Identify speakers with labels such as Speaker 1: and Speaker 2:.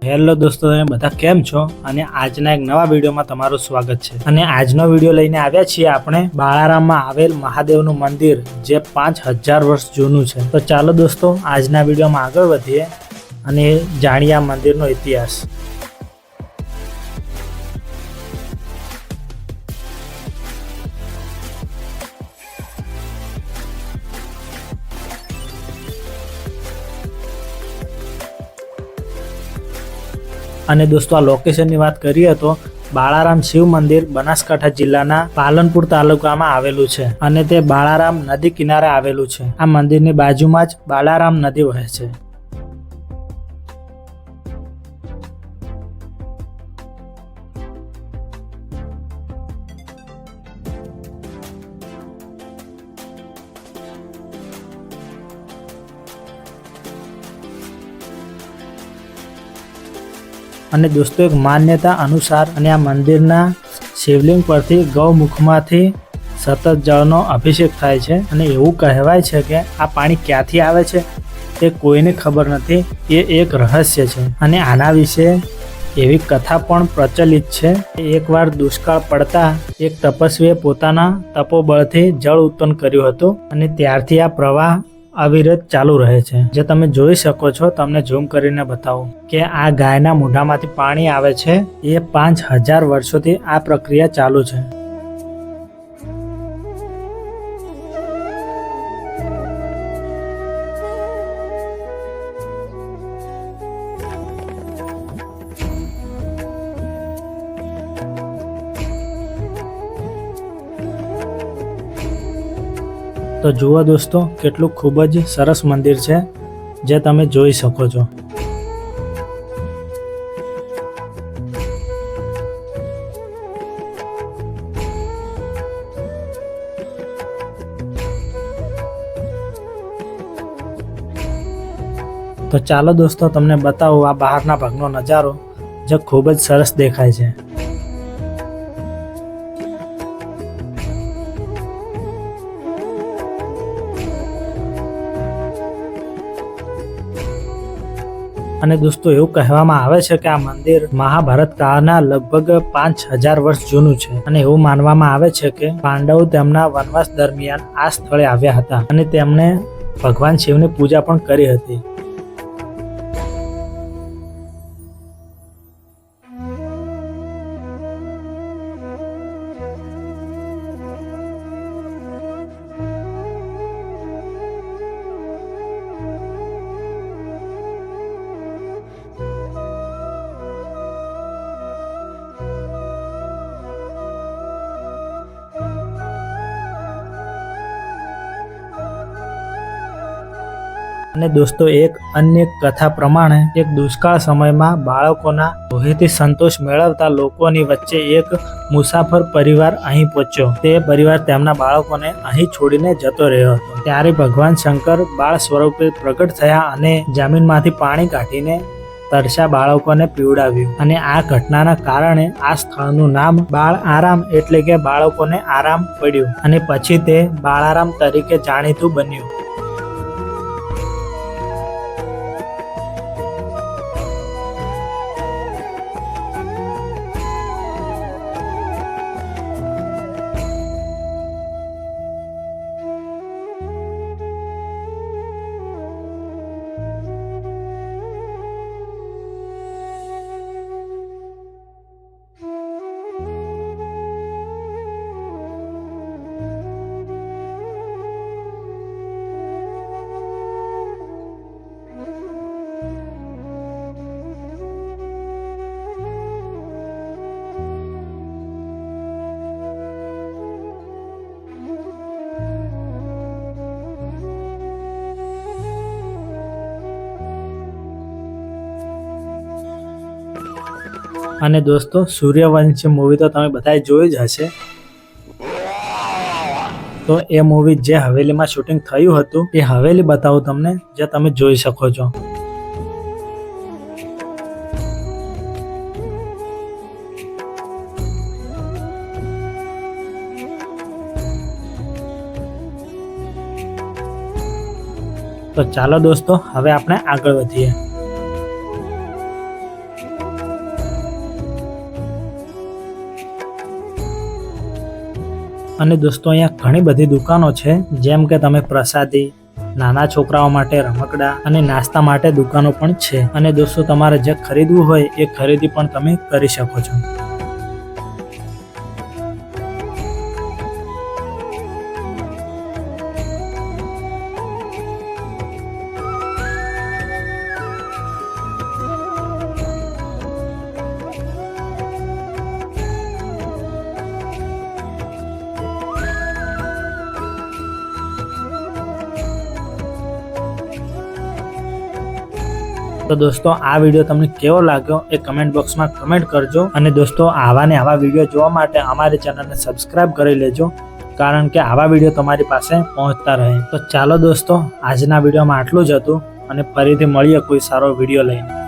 Speaker 1: Hello દોસ્તો, તમે બધા કેમ છો? અને આજના એક નવા વિડીયોમાં તમારું સ્વાગત છે। અને આજનો વિડીયો લઈને આવ્યા છીએ આપણે બાળારામમાં આવેલ મહાદેવનું મંદિર, જે 5000 વર્ષ જૂનું છે। તો ચાલો દોસ્તો, આજના વિડીયોમાં આગળ વધીએ અને જાણીએ આ મંદિરનો ઇતિહાસ। અને દોસ્તો, આ લોકેશનની વાત કરીએ તો બાળારામ શિવ મંદિર બનાસકાંઠા જિલ્લાના પાલનપુર તાલુકામાં આવેલું છે અને તે બાળારામ નદી કિનારે આવેલું છે। આ મંદિરની બાજુમાં જ બાળારામ નદી વહે છે। અને દોસ્તો, એક માન્યતા અનુસાર અને આ મંદિરના શિવલિંગ પરથી ગૌમુખમાંથી સતત જળનો અભિષેક થાય છે અને એવું કહેવાય છે કે આ પાણી ક્યાંથી આવે છે તે કોઈને ખબર નથી। એ એક રહસ્ય છે અને આના વિશે એવી કથા પણ પ્રચલિત છે। એકવાર દુષ્કાળ પડતા એક તપસ્વીએ પોતાના તપોબળથી જળ ઉત્પન્ન કર્યું હતું અને ત્યારથી આ પ્રવાહ અવિરત ચાલુ રહે છે। જે તમે જોઈ શકો છો, તમને ઝૂમ કરીને બતાવું કે આ ગાયના મોઢામાંથી પાણી આવે છે। એ 5000 વર્ષોથી આ પ્રક્રિયા ચાલુ છે। તો જુઓ દોસ્તો, કેટલું ખૂબ જ સરસ મંદિર છે, જે તમે જોઈ શકો છો। તો ચાલો દોસ્તો, તમને બતાવું આ બહારના ભાગનો નજારો, જે ખૂબ જ સરસ દેખાય છે। અને દોસ્તો, એવું કહેવામાં આવે છે કે આ મંદિર મહાભારત કાળના લગભગ 5000 વર્ષ જૂનું છે અને એવું માનવામાં આવે છે કે પાંડવો તેમના વનવાસ દરમિયાન આ સ્થળે આવ્યા હતા અને તેમણે ભગવાન શિવની પૂજા પણ કરી હતી। અને દોસ્તો, એક અન્ય કથા પ્રમાણે એક દુષ્કાળ સમયમાં બાળકોના લોહીથી સંતોષ મેળવતા લોકોની વચ્ચે એક મુસાફર પરિવાર અહીં પહોંચ્યો। તે પરિવાર તેમના બાળકોને અહીં છોડીને જતો રહ્યો હતો। ત્યારે ભગવાન શંકર બાળ સ્વરૂપે પ્રગટ થયા અને જમીનમાંથી પાણી કાઢીને તરસ્યા બાળકોને પીવડાવ્યું અને આ ઘટનાના કારણે આ સ્થળનું નામ બાળ આરામ એટલે કે બાળકોને આરામ પડ્યું અને પછી તે બાળારામ તરીકે જાણીતું બન્યું। અને દોસ્તો, સૂર્યવંશી મૂવી તો તમે બધાએ જોઈ જ હશે। તો એ મૂવી જે હવેલીમાં શૂટિંગ થયું હતું એ હવેલી બતાવું તમને, જે તમે જોઈ શકો છો। તો ચાલો દોસ્તો, હવે આપણે આગળ વધીએ। અને દોસ્તો અહીંયા ઘણી બધી દુકાનો છે, જેમ કે તમે પ્રસાદી, નાના છોકરાઓ માટે રમકડા અને નાસ્તા માટે દુકાનો પણ છે. અને દોસ્તો તમારે જે ખરીદવું હોય એ ખરીદી પણ તમે કરી શકો છો. તો દોસ્તો આ વિડીયો તમને કેવો લાગ્યો એ કમેન્ટ બોક્સમાં કમેન્ટ કરજો. અને દોસ્તો આવા ને આવા વિડીયો જોવા માટે અમારી ચેનલને સબસ્ક્રાઇબ કરી લેજો, કારણ કે આવા વિડીયો તમારી પાસે પહોંચતા રહે. તો ચાલો દોસ્તો, આજના વિડીયોમાં આટલું જ હતું અને ફરીથી મળીએ કોઈ સારો વિડીયો લઈને.